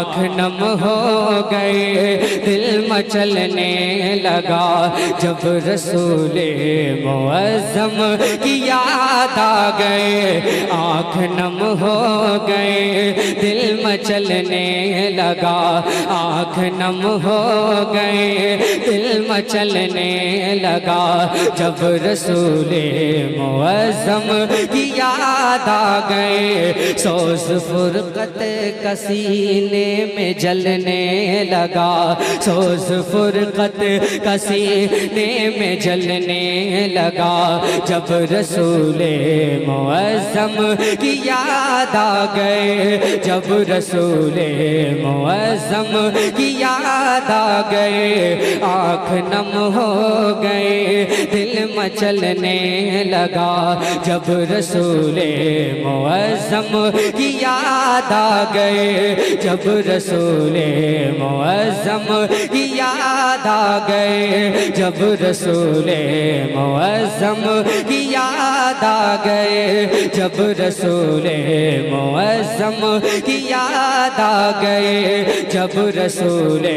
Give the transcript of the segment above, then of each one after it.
آنکھ نم ہو گئے دل مچلنے لگا جب رسول معظم کی یاد آ گئے آنکھ نم ہو گئے دل مچلنے لگا آنکھ نم ہو گئے دل مچلنے لگا جب رسول معظم کی یاد آ گئے سوز فرقت کا سینے میں جلنے لگا سوز فرقت کا سینے میں جلنے لگا جب رسول معظم کی یاد آ گئے جب رسول معظم کی یاد آ گئے آنکھ نم ہو گئے دل مچلنے لگا جب رسول معظم کی یاد آ گئے جب رسول معظم کی یاد آ گئے جب رسول معظم کی یاد آ گئے جب رسول معظم کی یاد آ گئے جب رسول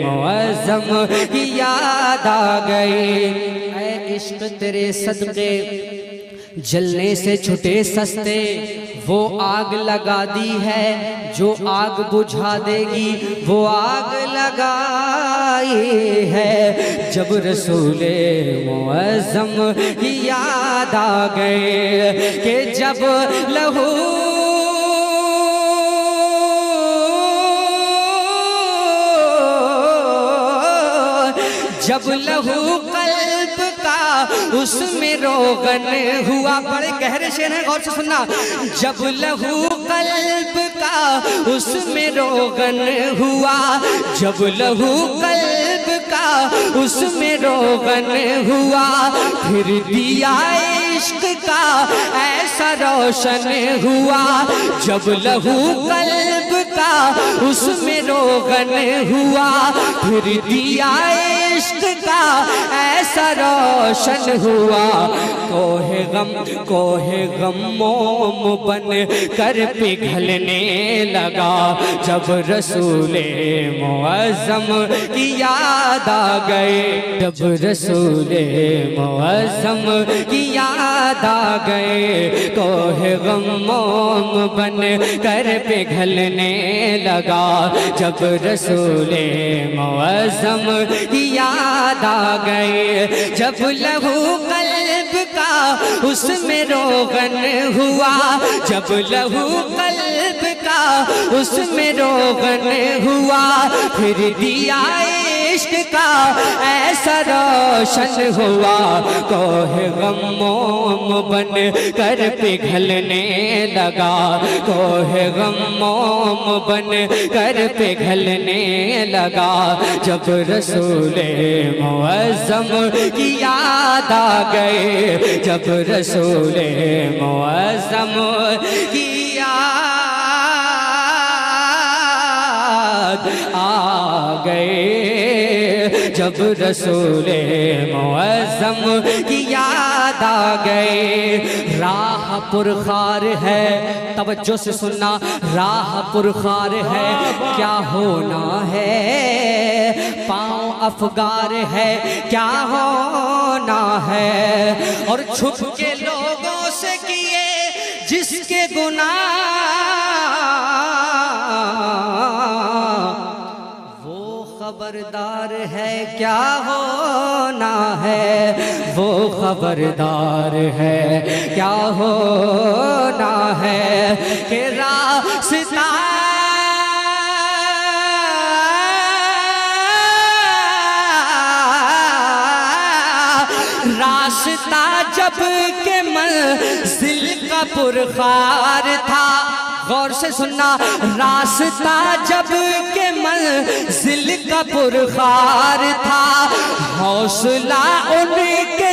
معظم کی یاد آ گئے اے عشق تیرے صدقے جلنے سے چھٹے سستے وہ آگ لگا دی ہے جو آگ بجھا دے گی وہ آگ لگائی ہے جب رسول معظم کی یاد آ گئے کہ جب لہو جب لہو قلب کا اس میں روغن ہوا بڑے گہرے شعر ہیں غور سے سننا جب لہو قلب کا اس میں روغن ہوا جب لہو قلب کا اس میں روغن ہوا پھر دیا عشق کا ایسا روشن ہوا جب لہو قلب کا اس میں روغن ہوا پھر دیا عشق کا ایسا روشن ہوا کوہ غم موم بن کر پگھلنے لگا جب رسول معظم کی یاد آ گئے جب رسول معظم کی یاد آ گئے کوہ غم موم بن کر پگھلنے لگا جب رسول معظم کی یاد آ گئے جب لہو قلب کا اس میں روغن ہوا جب لہو قلب کا اس میں روغن ہوا پھر دیا عشق کا ایسا روشن ہوا کوہ غم موم بن کر پگھلنے لگا کوہ غم موم بن کر پگھلنے لگا جب رسول معظم کی یاد آ گئے جب رسول معظم کی یاد آ گئے جب رسول معظم کی یاد آ گئے راہ پرخار ہے توجہ سے سننا راہ پرخار ہے کیا ہونا ہے پاؤں افگار ہے کیا ہونا ہے اور چھپ کے لوگوں سے کیے جس کے گناہ وہ خبردار ہے کیا ہونا ہے وہ خبردار ہے کیا ہونا ہے کہ راستہ راستہ جب کہ منزل کا پرخار تھا غور سے سننا راستہ جب کہ منزل کا پرخار تھا حوصلہ ان کے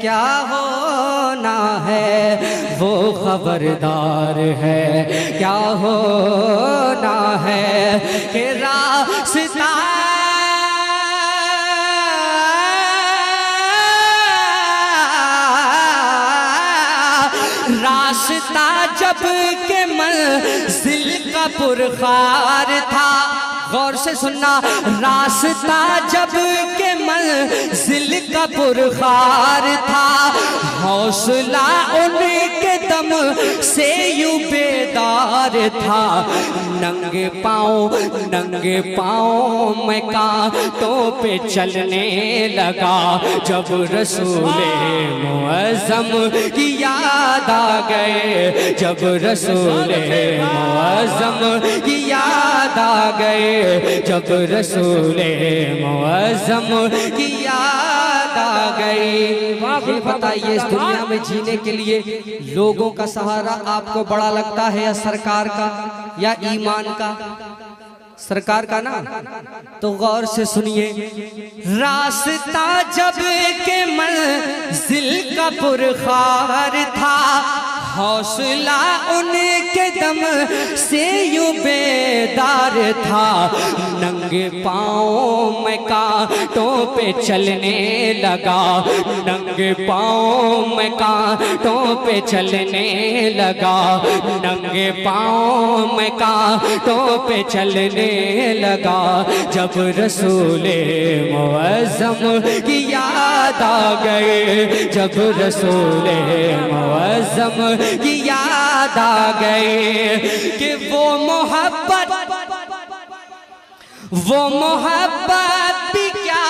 کیا ہونا ہے، وہ خبردار ہے کیا ہونا ہے، کہ راستہ جب کہ منزل کا پرخار تھا، غور سے سننا، راستہ جب کہ منزل کا پرخار تھا، حوصلہ ان کے دم سے یوں بیدار تھا، ننگے پاؤں میں کانٹوں پہ چلنے لگا، جب رسول معظم کی یاد آ گئے، جب رسول معظم کی یاد آ گئے، جب رسول معظم کی یاد آ گئی۔ یہ بتائیے اس دنیا میں جینے کے لیے لوگوں کا سہارا آپ کو بڑا لگتا ہے یا سرکار کا یا ایمان کا؟ سرکار کا نا؟ تو غور سے سنیے، راستہ جب کہ منزل کا پرخار تھا، حوصلہ ان کے دم سے یوں بیدار تھا، ننگے پاؤں میں کانٹوں پہ چلنے لگا، ننگے پاؤں میں کانٹوں پہ چلنے لگا، ننگے پاؤں میں کانٹوں پہ چلنے لگا، جب رسول معظم کی یاد آ گئے، جب رسول معظم کی یاد آ گئے، کہ وہ محبت بھی کیا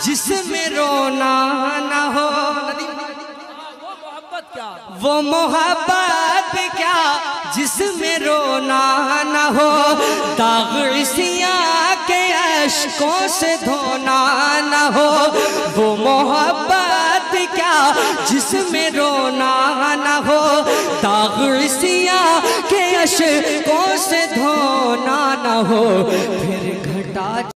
جس میں رونا نہ ہو، وہ محبت بھی کیا جس میں رونا نہ ہو، داغ عصیاں کے اشکوں سے دھونا نہ ہو، وہ محبت بھی کیا جس میں رونا نہ ہو، داغ عصیاں کے اشکوں سے دھونا نہ ہو، پھر گھٹا